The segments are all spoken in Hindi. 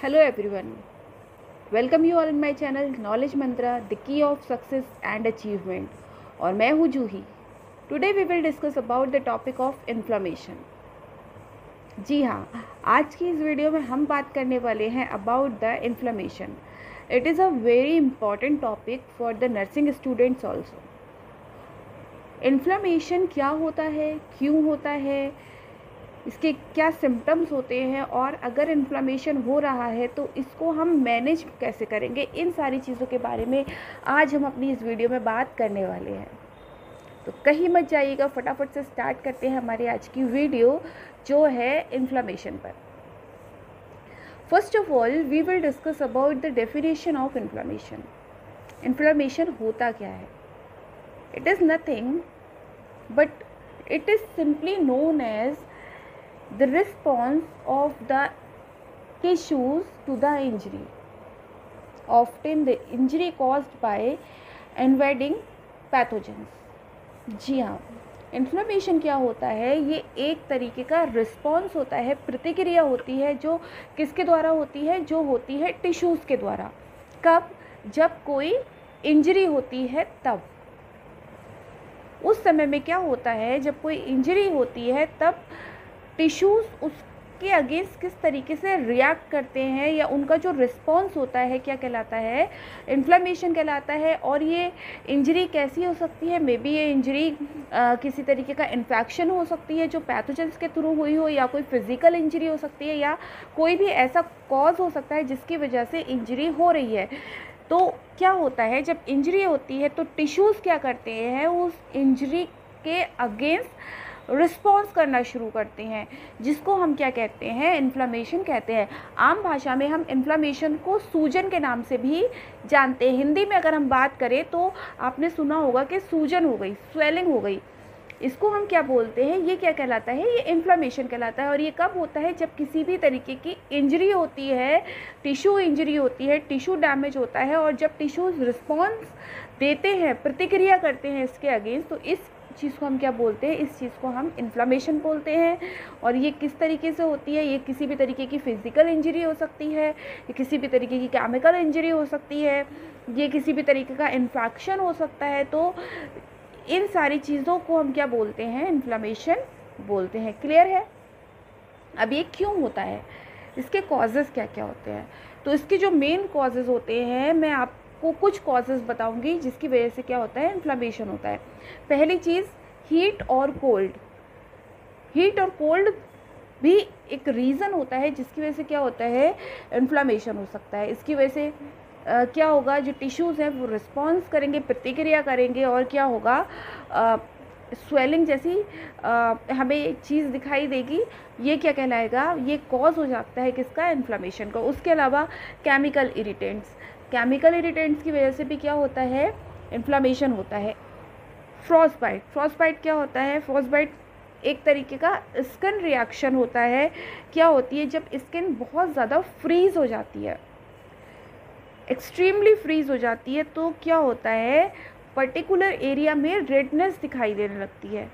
Hello everyone. Welcome you all in my channel Knowledge Mantra, the key of success and achievement. और मैं हूँ जूही. Today we will discuss about the topic of inflammation. जी हाँ, आज की इस वीडियो में हम बात करने वाले हैं about the inflammation. It is a very important topic for the nursing students also. Inflammation क्या होता है, क्यों होता है, इसके क्या सिम्टम्स होते हैं और अगर इन्फ्लामेशन हो रहा है तो इसको हम मैनेज कैसे करेंगे, इन सारी चीज़ों के बारे में आज हम अपनी इस वीडियो में बात करने वाले हैं. तो कहीं मत जाइएगा, फटाफट से स्टार्ट करते हैं हमारी आज की वीडियो जो है इन्फ्लामेशन पर. First of all we will discuss about the definition of inflammation. Inflammation होता क्या है? It is nothing but it is simply known as the response of the tissues to the injury, often the injury caused by invading pathogens. जी हाँ, इन्फ्लेमेशन क्या होता है? ये एक तरीके का रिस्पॉन्स होता है, प्रतिक्रिया होती है जो किसके द्वारा होती है? जो होती है टिश्यूज़ के द्वारा. कब? जब कोई इंजरी होती है तब. उस समय में क्या होता है? जब कोई इंजरी होती है तब टिश्यूज़ उसके अगेंस्ट किस तरीके से रिएक्ट करते हैं या उनका जो रिस्पॉन्स होता है क्या कहलाता है? इन्फ्लेमेशन कहलाता है. और ये इंजरी कैसी हो सकती है? मे बी ये इंजरी किसी तरीके का इन्फेक्शन हो सकती है जो पैथोजेंस के थ्रू हुई हो, या कोई फिज़िकल इंजरी हो सकती है, या कोई भी ऐसा कॉज हो सकता है जिसकी वजह से इंजरी हो रही है. तो क्या होता है जब इंजरी होती है तो टिश्यूज़ क्या करते हैं? उस इंजरी के अगेंस्ट रिस्पॉन्स करना शुरू करते हैं, जिसको हम क्या कहते हैं? इन्फ्लेमेशन कहते हैं. आम भाषा में हम इन्फ्लेमेशन को सूजन के नाम से भी जानते हैं. हिंदी में अगर हम बात करें तो आपने सुना होगा कि सूजन हो गई, स्वेलिंग हो गई. इसको हम क्या बोलते हैं? ये क्या कहलाता है? ये इन्फ्लेमेशन कहलाता है. और ये कब होता है? जब किसी भी तरीके की इंजरी होती है, टिश्यू इंजरी होती है, टिश्यू डैमेज होता है, और जब टिश्यूज़ रिस्पॉन्स देते हैं, प्रतिक्रिया करते हैं इसके अगेंस्ट, तो इस चीज़ को हम क्या बोलते हैं? इस चीज़ को हम इन्फ्लेमेशन बोलते हैं. और ये किस तरीके से होती है? ये किसी भी तरीके की फ़िज़िकल इंजरी हो सकती है, ये किसी भी तरीके की केमिकल इंजरी हो सकती है, ये किसी भी तरीके का इन्फेक्शन हो सकता है. तो इन सारी चीज़ों को हम क्या बोलते हैं? इन्फ्लेमेशन बोलते हैं. क्लियर है? अब ये क्यों होता है? इसके कॉजेज़ क्या क्या होते हैं? तो इसके जो मेन कॉजेज़ होते हैं, मैं आपको कुछ कॉजेज़ बताऊंगी जिसकी वजह से क्या होता है? इन्फ्लेमेशन होता है. पहली चीज़, हीट और कोल्ड. हीट और कोल्ड भी एक रीज़न होता है जिसकी वजह से क्या होता है? इन्फ्लेमेशन हो सकता है. इसकी वजह से क्या होगा? जो टिश्यूज़ हैं वो रिस्पॉन्स करेंगे, प्रतिक्रिया करेंगे, और क्या होगा? स्वेलिंग जैसी हमें एक चीज़ दिखाई देगी. ये क्या कहलाएगा? ये कॉज हो जाता है किसका? इन्फ्लेमेशन का. उसके अलावा केमिकल इरिटेंट्स. केमिकल इरिटेंट्स की वजह से भी क्या होता है? इन्फ्लेमेशन होता है. फ्रॉस्टबाइट. फ्रॉस्टबाइट क्या होता है? फ्रॉस्टबाइट एक तरीके का स्किन रिएक्शन होता है. क्या होती है? जब स्किन बहुत ज़्यादा फ्रीज़ हो जाती है, एक्सट्रीमली फ्रीज़ हो जाती है, तो क्या होता है? पर्टिकुलर एरिया में रेडनेस दिखाई देने लगती है.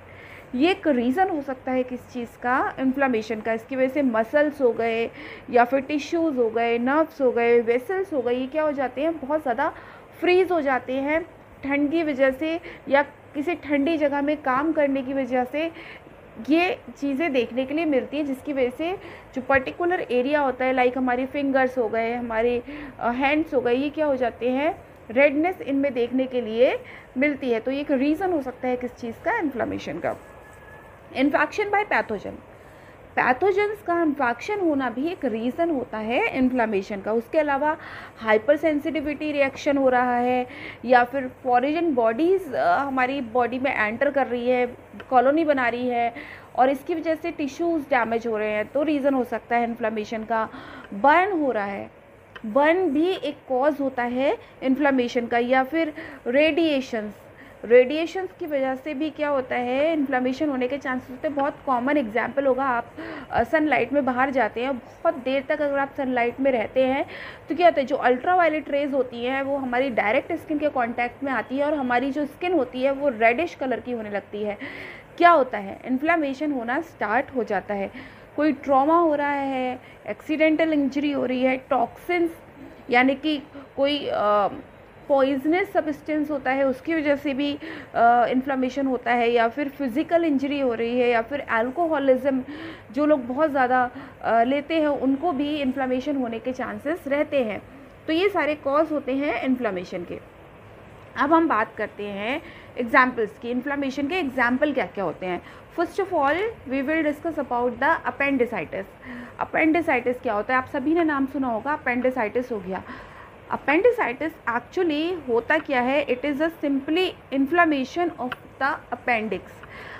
ये एक रीज़न हो सकता है किस चीज़ का? इन्फ्लेमेशन का. इसकी वजह से मसल्स हो गए, या फिर टिश्यूज़ हो गए, नर्व्स हो गए, वेसल्स हो गए, ये क्या हो जाते हैं? बहुत ज़्यादा फ्रीज़ हो जाते हैं ठंड की वजह से, या किसी ठंडी जगह में काम करने की वजह से. ये चीज़ें देखने के लिए मिलती है जिसकी वजह से जो पर्टिकुलर एरिया होता है, लाइक हमारी फिंगर्स हो गए, हमारे हैंड्स हो गए, ये क्या हो जाते हैं? रेडनेस इनमें देखने के लिए मिलती है. तो ये एक रीज़न हो सकता है किस चीज़ का? इन्फ्लेमेशन का. Infection by pathogen. पैथोजेंस का इन्फेक्शन होना भी एक रीज़न होता है इन्फ्लेमेशन का. उसके अलावा हाइपर सेंसिटिविटी रिएक्शन हो रहा है, या फिर फॉरेन बॉडीज़ हमारी बॉडी में एंटर कर रही है, कॉलोनी बना रही है, और इसकी वजह से टिश्यूज़ डैमेज हो रहे हैं, तो रीज़न हो सकता है इन्फ्लेमेशन का. बर्न हो रहा है. बर्न भी एक कॉज होता है इन्फ्लेमेशन का. या फिर रेडिएशंस की वजह से भी क्या होता है? इन्फ्लेमेशन होने के चांसेस होते हैं. बहुत कॉमन एग्जांपल होगा, आप सनलाइट में बाहर जाते हैं, बहुत देर तक अगर आप सनलाइट में रहते हैं तो क्या होता है? जो अल्ट्रा वायलेट रेज होती हैं वो हमारी डायरेक्ट स्किन के कांटेक्ट में आती है, और हमारी जो स्किन होती है वो रेडिश कलर की होने लगती है. क्या होता है? इन्फ्लेमेशन होना स्टार्ट हो जाता है. कोई ट्रॉमा हो रहा है, एक्सीडेंटल इंजरी हो रही है, टॉक्सिन्स यानी कि कोई पॉइजनस सब्सटेंस होता है उसकी वजह से भी इन्फ्लामेशन होता है, या फिर फिज़िकल इंजरी हो रही है, या फिर अल्कोहलिज्म जो लोग बहुत ज़्यादा लेते हैं उनको भी इन्फ्लामेशन होने के चांसेस रहते हैं। तो ये सारे कॉज होते हैं इन्फ्लामेशन के। अब हम बात करते हैं एग्जाम्पल्स की। इन्फ्लामेशन के एग्जाम्पल क्या क्या होते हैं। First of all we will discuss about the appendicitis. Appendicitis क्या होता है, आप सभी ने नाम सुना होगा, अपेंडिसाइटिस हो गया। अपेंडिसाइटिस एक्चुअली होता क्या है, it is a simply inflammation of the appendix.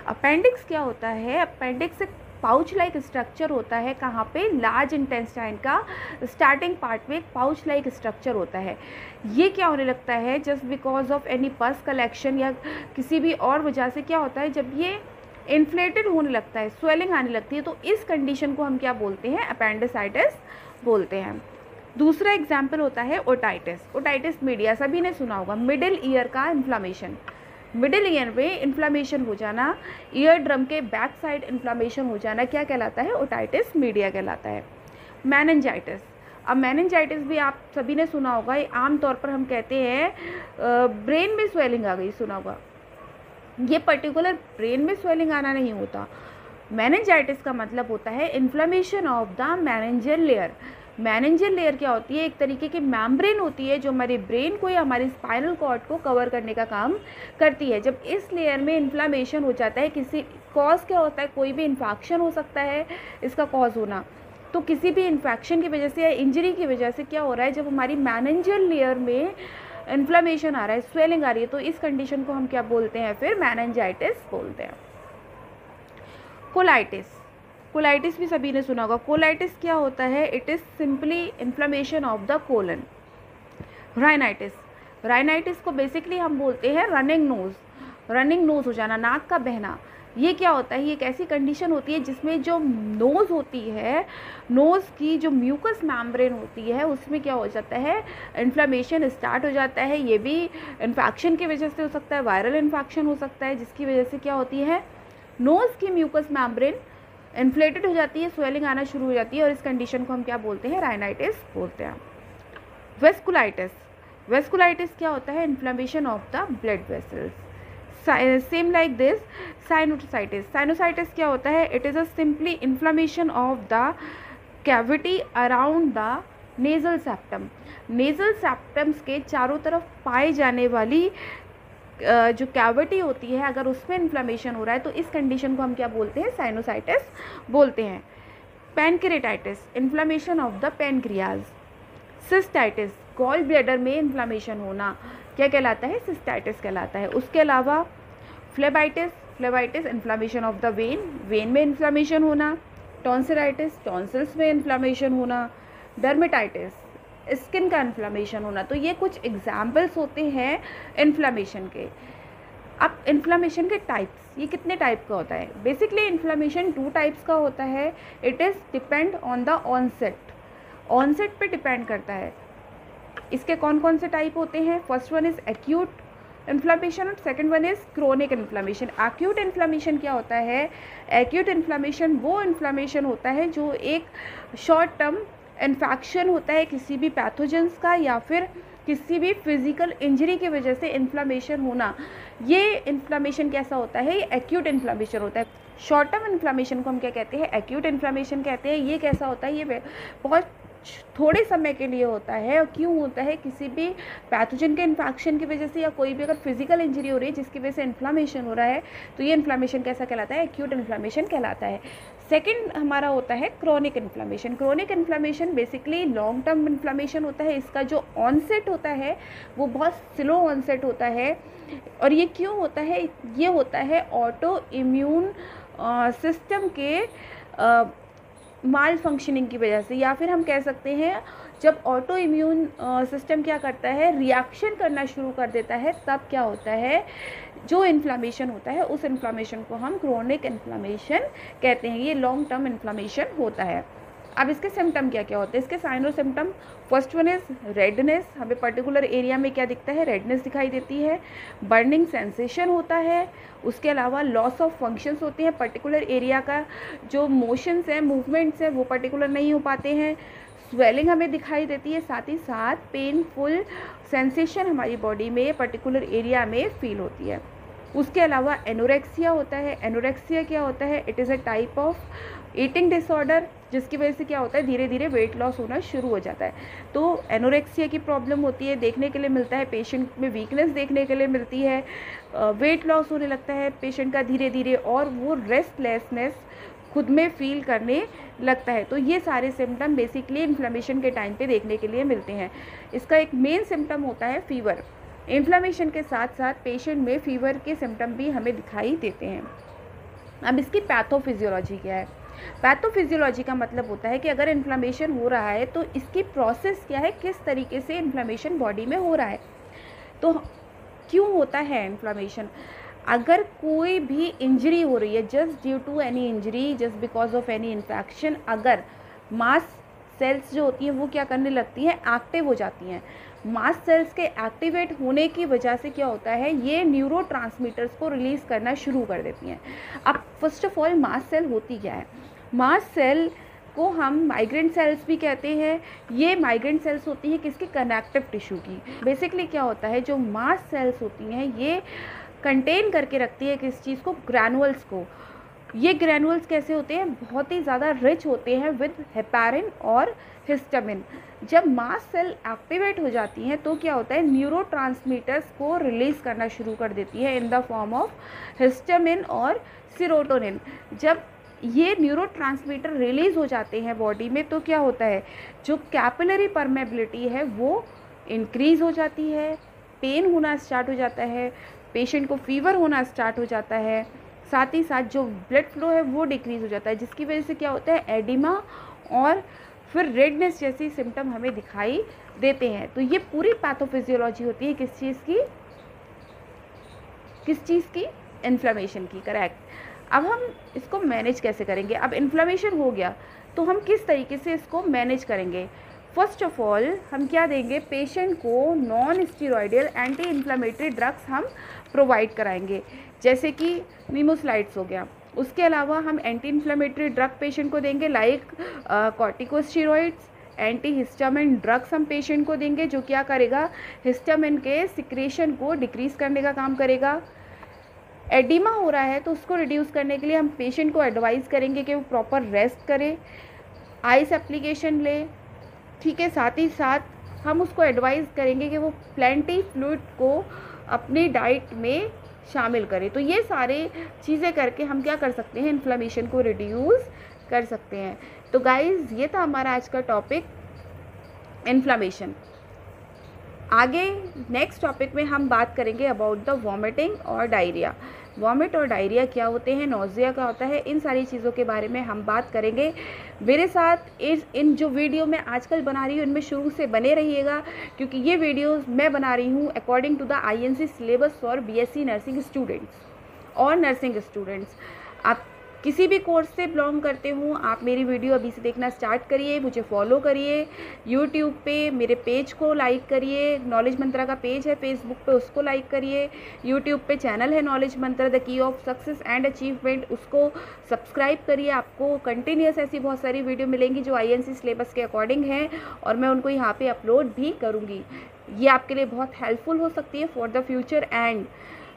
Appendix क्या होता है, अपेंडिक्स एक पाउच लाइक स्ट्रक्चर होता है, कहाँ पे, लार्ज इंटेस्टाइन का स्टार्टिंग पार्ट में एक पाउच लाइक स्ट्रक्चर होता है। ये क्या होने लगता है, जस्ट बिकॉज ऑफ एनी पस कलेक्शन या किसी भी और वजह से क्या होता है, जब ये इन्फ्लेटेड होने लगता है, स्वेलिंग आने लगती है, तो इस कंडीशन को हम क्या बोलते हैं, अपेंडिसाइटिस बोलते हैं। दूसरा एग्जाम्पल होता है ओटाइटिस। ओटाइटिस मीडिया सभी ने सुना होगा, मिडिल ईयर का इन्फ्लामेशन। मिडिल ईयर में इन्फ्लामेशन हो जाना, ईयर ड्रम के बैक साइड इन्फ्लामेशन हो जाना क्या कहलाता है, ओटाइटिस मीडिया कहलाता है। मेनिंजाइटिस। अब मेनिंजाइटिस भी आप सभी ने सुना होगा, आमतौर पर हम कहते हैं ब्रेन में स्वेलिंग आ गई, सुना होगा। ये पर्टिकुलर ब्रेन में स्वेलिंग आना नहीं होता। मेनिंजाइटिस का मतलब होता है inflammation of the meningeal layer. Meningeal layer क्या होती है, एक तरीके की मेम्ब्रेन होती है जो हमारे ब्रेन को या हमारे स्पाइनल कॉर्ड को कवर करने का काम करती है। जब इस लेयर में इन्फ्लामेशन हो जाता है, किसी कॉज क्या होता है, कोई भी इन्फेक्शन हो सकता है इसका कॉज होना, तो किसी भी इन्फेक्शन की वजह से या इंजरी की वजह से क्या हो रहा है, जब हमारी मेनिंजियल लेयर में इन्फ्लामेशन आ रहा है, स्वेलिंग आ रही है, तो इस कंडीशन को हम क्या बोलते हैं, फिर मेनिंजाइटिस बोलते हैं। कोलाइटिस। कोलाइटिस भी सभी ने सुना होगा। कोलाइटिस क्या होता है, it is simply inflammation of the colon. Rhinitis. Rhinitis को बेसिकली हम बोलते हैं रनिंग नोज़। रनिंग नोज़ हो जाना, नाक का बहना। ये क्या होता है, ये एक ऐसी कंडीशन होती है जिसमें जो नोज़ होती है, नोज़ की जो म्यूकस मेम्ब्रेन होती है उसमें क्या हो जाता है, इन्फ्लामेशन स्टार्ट हो जाता है। ये भी इन्फेक्शन की वजह से हो सकता है, वायरल इन्फेक्शन हो सकता है, जिसकी वजह से क्या होती है, नोज़ की म्यूकस मेम्ब्रेन इन्फ्लेटेड हो जाती है, स्वेलिंग आना शुरू हो जाती है, और इस कंडीशन को हम क्या बोलते हैं, राइनाइटिस बोलते हैं। वेस्कुलाइटिस। वेस्कुलाइटिस क्या होता है, inflammation of the blood vessels. Same like this sinusitis. Sinusitis क्या होता है, it is a simply inflammation of the cavity around the nasal septum. Nasal septums के चारों तरफ पाए जाने वाली जो कैविटी होती है, अगर उसमें इन्फ्लेमेशन हो रहा है तो इस कंडीशन को हम क्या बोलते हैं, साइनोसाइटिस बोलते हैं। Pancreatitis, inflammation of the pancreas. Cystitis, gall bladder में इन्फ्लेमेशन होना क्या कहलाता है, सिस्टाइटिस कहलाता है। उसके अलावा phlebitis. Phlebitis inflammation of the vein, vein में इन्फ्लेमेशन होना। टॉन्सिलाइटिस, टॉन्सिल्स में इन्फ्लेमेशन होना। डर्मेटाइटिस, स्किन का इन्फ्लेमेशन होना। तो ये कुछ एग्जाम्पल्स होते हैं इन्फ्लेमेशन के। अब इन्फ्लेमेशन के टाइप्स, ये कितने टाइप का होता है, बेसिकली इन्फ्लेमेशन 2 टाइप्स का होता है। It is depend on the onset. Onset पे डिपेंड करता है। इसके कौन कौन से टाइप होते हैं, first one is acute inflammation और second one is chronic inflammation. Acute inflammation क्या होता है, एक्यूट इन्फ्लेमेशन वो इन्फ्लेमेशन होता है जो एक शॉर्ट टर्म इन्फेक्शन होता है किसी भी पैथोजेंस का या फिर किसी भी फिजिकल इंजरी की वजह से इन्फ्लेमेशन होना। ये इन्फ्लेमेशन कैसा होता है, ये एक्यूट इन्फ्लेमेशन होता है। शॉर्ट टर्म इन्फ्लेमेशन को हम क्या कहते हैं, एक्यूट इन्फ्लेमेशन कहते हैं। ये कैसा होता है, ये बहुत थोड़े समय के लिए होता है। और क्यों होता है, किसी भी पैथोजन के इन्फेक्शन की वजह से या कोई भी अगर फिजिकल इंजरी हो रही है जिसकी वजह से इन्फ्लेमेशन हो रहा है, तो ये इन्फ्लेमेशन कैसा कहलाता है, एक्यूट इन्फ्लेमेशन कहलाता है। सेकंड हमारा होता है chronic inflammation. Chronic inflammation basically long term inflammation होता है। इसका जो ऑनसेट होता है वो बहुत स्लो ऑनसेट होता है। और ये क्यों होता है, ये होता है ऑटो इम्यून सिस्टम के माल फंक्शनिंग की वजह से, या फिर हम कह सकते हैं जब ऑटो इम्यून सिस्टम क्या करता है, रिएक्शन करना शुरू कर देता है, तब क्या होता है, जो इन्फ्लेमेशन होता है उस इन्फ्लेमेशन को हम क्रोनिक इन्फ्लेमेशन कहते हैं। ये लॉन्ग टर्म इन्फ्लेमेशन होता है। अब इसके सिम्टम क्या क्या होते हैं, इसके साइन और symptom, first one is redness, हमें पर्टिकुलर एरिया में क्या दिखता है, रेडनेस दिखाई देती है, बर्निंग सेंसेशन होता है, उसके अलावा लॉस ऑफ फंक्शंस होते हैं, पर्टिकुलर एरिया का जो मोशंस हैं, मूवमेंट्स हैं, वो पर्टिकुलर नहीं हो पाते हैं, स्वेलिंग हमें दिखाई देती है, साथ ही साथ पेनफुल सेंसेशन हमारी बॉडी में पर्टिकुलर एरिया में फील होती है। उसके अलावा एनोरेक्सिया होता है। एनोरेक्सिया क्या होता है, it is a type of eating disorder, जिसकी वजह से क्या होता है, धीरे धीरे वेट लॉस होना शुरू हो जाता है। तो एनोरेक्सिया की प्रॉब्लम होती है, देखने के लिए मिलता है पेशेंट में वीकनेस देखने के लिए मिलती है, वेट लॉस होने लगता है पेशेंट का धीरे धीरे, और वो रेस्टलेसनेस खुद में फील करने लगता है। तो ये सारे सिम्टम बेसिकली इन्फ्लेमेशन के टाइम पे देखने के लिए मिलते हैं। इसका एक मेन सिम्टम होता है फीवर। इन्फ्लेमेशन के साथ साथ पेशेंट में फीवर के सिम्टम भी हमें दिखाई देते हैं। अब इसकी पैथोफिजियोलॉजी क्या है, पैथोफिजियोलॉजी का मतलब होता है कि अगर इन्फ्लेमेशन हो रहा है तो इसकी प्रोसेस क्या है, किस तरीके से इन्फ्लेमेशन बॉडी में हो रहा है। तो क्यों होता है इन्फ्लेमेशन, अगर कोई भी इंजरी हो रही है, just due to any injury, just because of any infection, अगर मास सेल्स जो होती हैं वो क्या करने लगती हैं, एक्टिव हो जाती हैं। मास सेल्स के एक्टिवेट होने की वजह से क्या होता है, ये न्यूरोट्रांसमीटर्स को रिलीज़ करना शुरू कर देती हैं। अब फर्स्ट ऑफ ऑल मास सेल होती क्या है, मास सेल को हम माइग्रेंट सेल्स भी कहते हैं। ये माइग्रेंट सेल्स होती हैं किसकी, कनेक्टिव टिश्यू की। बेसिकली क्या होता है, जो मास सेल्स होती हैं ये कंटेन करके रखती है किस चीज़ को, ग्रैनुअल्स को। ये ग्रैनुअल्स कैसे होते हैं, बहुत ही ज़्यादा रिच होते हैं विद हेपारिन और हिस्टामिन। जब मास सेल एक्टिवेट हो जाती हैं तो क्या होता है, न्यूरोट्रांसमीटर्स को रिलीज़ करना शुरू कर देती है in the form of histamine और सीरोटोनिन। जब ये न्यूरोट्रांसमीटर रिलीज़ हो जाते हैं बॉडी में तो क्या होता है, जो कैपिलरी परमेबिलिटी है वो इंक्रीज़ हो जाती है, पेन होना स्टार्ट हो जाता है, पेशेंट को फीवर होना स्टार्ट हो जाता है, साथ ही साथ जो ब्लड फ्लो है वो डिक्रीज़ हो जाता है, जिसकी वजह से क्या होता है, एडिमा और फिर रेडनेस जैसी सिम्टम हमें दिखाई देते हैं। तो ये पूरी पैथोफिजियोलॉजी होती है किस चीज़ की, इन्फ्लेमेशन की, करेक्ट। अब हम इसको मैनेज कैसे करेंगे, अब इन्फ्लेमेशन हो गया तो हम किस तरीके से इसको मैनेज करेंगे। फर्स्ट ऑफ ऑल हम क्या देंगे, पेशेंट को non steroidal anti inflammatory drugs हम प्रोवाइड कराएंगे, जैसे कि नीमोस्लाइड्स हो गया। उसके अलावा हम एंटी इन्फ्लेमेटरी ड्रग पेशेंट को देंगे like corticosteroids, anti histamine drugs हम पेशेंट को देंगे, जो क्या करेगा, हिस्टामिन के सिक्रेशन को डिक्रीज़ करने का काम करेगा। एडिमा हो रहा है तो उसको रिड्यूस करने के लिए हम पेशेंट को एडवाइस करेंगे कि वो प्रॉपर रेस्ट करे, आइस एप्लीकेशन ले, ठीक है। साथ ही साथ हम उसको एडवाइस करेंगे कि वो प्लेंटी फ्लूइड को अपनी डाइट में शामिल करे। तो ये सारे चीज़ें करके हम क्या कर सकते हैं, इन्फ्लेमेशन को रिड्यूस कर सकते हैं। तो गाइज़ ये था हमारा आज का टॉपिक, इन्फ्लेमेशन। आगे नेक्स्ट टॉपिक में हम बात करेंगे अबाउट द वॉमिटिंग और डायरिया। वॉमिट और डायरिया क्या होते हैं, नोज़िया क्या होता है, इन सारी चीज़ों के बारे में हम बात करेंगे। मेरे साथ इन जो वीडियो मैं आजकल बना रही हूँ इनमें शुरू से बने रहिएगा, क्योंकि ये वीडियोस मैं बना रही हूँ according to the INC syllabus for BSc nursing students और नर्सिंग स्टूडेंट्स। आप किसी भी कोर्स से बिलोंग करते हो, आप मेरी वीडियो अभी से देखना स्टार्ट करिए, मुझे फॉलो करिए, यूट्यूब पे मेरे पेज को लाइक करिए, नॉलेज मंत्रा का पेज है फेसबुक पे उसको लाइक करिए, यूट्यूब पे चैनल है knowledge Mantra the key of success and achievement, उसको सब्सक्राइब करिए। आपको कंटिन्यूस ऐसी बहुत सारी वीडियो मिलेंगी जो INC सिलेबस के अकॉर्डिंग हैं और मैं उनको यहाँ पर अपलोड भी करूँगी। ये आपके लिए बहुत हेल्पफुल हो सकती है फॉर द फ्यूचर, एंड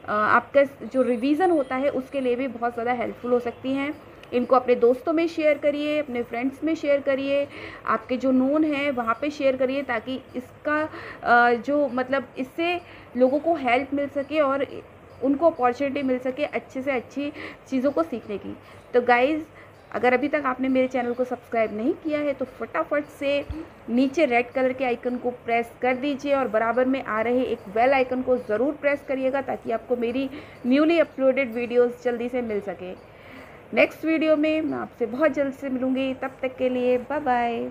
आपका जो रिवीजन होता है उसके लिए भी बहुत ज़्यादा हेल्पफुल हो सकती हैं। इनको अपने दोस्तों में शेयर करिए, अपने फ्रेंड्स में शेयर करिए, आपके जो नोन हैं वहाँ पे शेयर करिए, ताकि इसका जो मतलब इससे लोगों को हेल्प मिल सके और उनको अपॉर्चुनिटी मिल सके अच्छे से अच्छी चीज़ों को सीखने की। तो गाइज़ अगर अभी तक आपने मेरे चैनल को सब्सक्राइब नहीं किया है तो फटाफट से नीचे रेड कलर के आइकन को प्रेस कर दीजिए और बराबर में आ रहे एक बेल आइकन को ज़रूर प्रेस करिएगा, ताकि आपको मेरी न्यूली अपलोडेड वीडियोस जल्दी से मिल सके। नेक्स्ट वीडियो में मैं आपसे बहुत जल्द से मिलूँगी, तब तक के लिए बाय बाय।